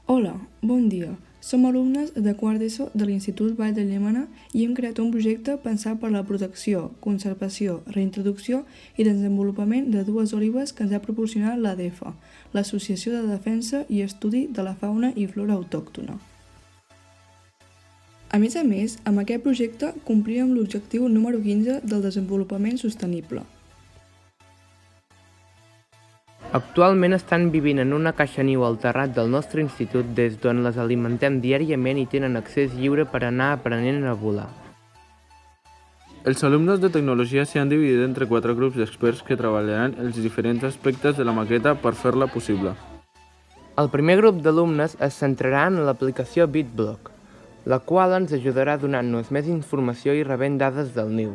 Hola, bon dia. Som alumnes de quart d'ESO de l'Institut Vall de Llémena i hem creat un projecte pensat per la protecció, conservació, reintroducció i desenvolupament de dues olives que ens ha proporcionat l'ADEFA, l'Associació de Defensa i Estudi de la Fauna i Flora Autòctona. A més, amb aquest projecte complíem l'objectiu número 15 del desenvolupament sostenible. Actualment estan vivint en una caixa niu al terrat del nostre institut des d'on les alimentem diàriament i tenen accés lliure per anar aprenent a volar. Els alumnes de tecnologia s'han dividit entre 4 grups d'experts que treballaran els diferents aspectes de la maqueta per fer-la possible. El primer grup d'alumnes es centrarà en l'aplicació BitBlock, la qual ens ajudarà donant-nos més informació i rebent dades del niu.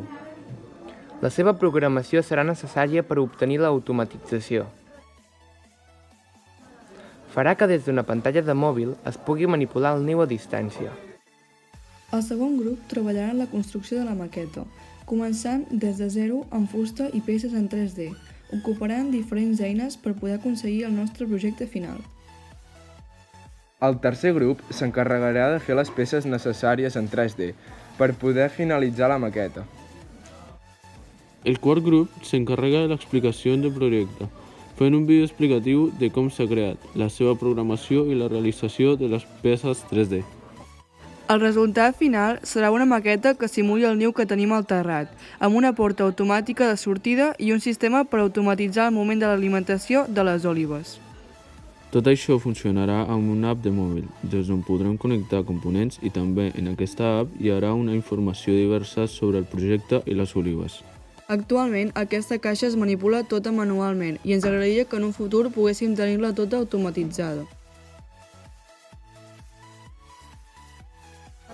La seva programació serà necessària per obtenir l'automatització. Farà que des d'una pantalla de mòbil es pugui manipular el niu a distància. El segon grup treballarà en la construcció de la maqueta, començant des de zero amb fusta i peces en 3D. Ocuparan diferents eines per poder aconseguir el nostre projecte final. El tercer grup s'encarregarà de fer les peces necessàries en 3D per poder finalitzar la maqueta. El quart grup s'encarrega de l'explicació del projecte, fent un vídeo explicatiu de com s'ha creat, la seva programació i la realització de les peces 3D. El resultat final serà una maqueta que simuli el niu que tenim al terrat, amb una porta automàtica de sortida i un sistema per automatitzar el moment de l'alimentació de les olives. Tot això funcionarà amb una app de mòbil, des d'on podrem connectar components i també en aquesta app hi haurà una informació diversa sobre el projecte i les olives. Actualment, aquesta caixa es manipula tota manualment i ens agradaria que en un futur poguéssim tenir-la tota automatitzada.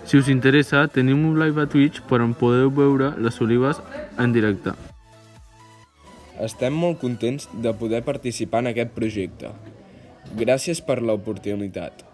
Si us interessa, tenim un live a Twitch per on podeu veure les olives en directe. Estem molt contents de poder participar en aquest projecte. Gràcies per l'oportunitat.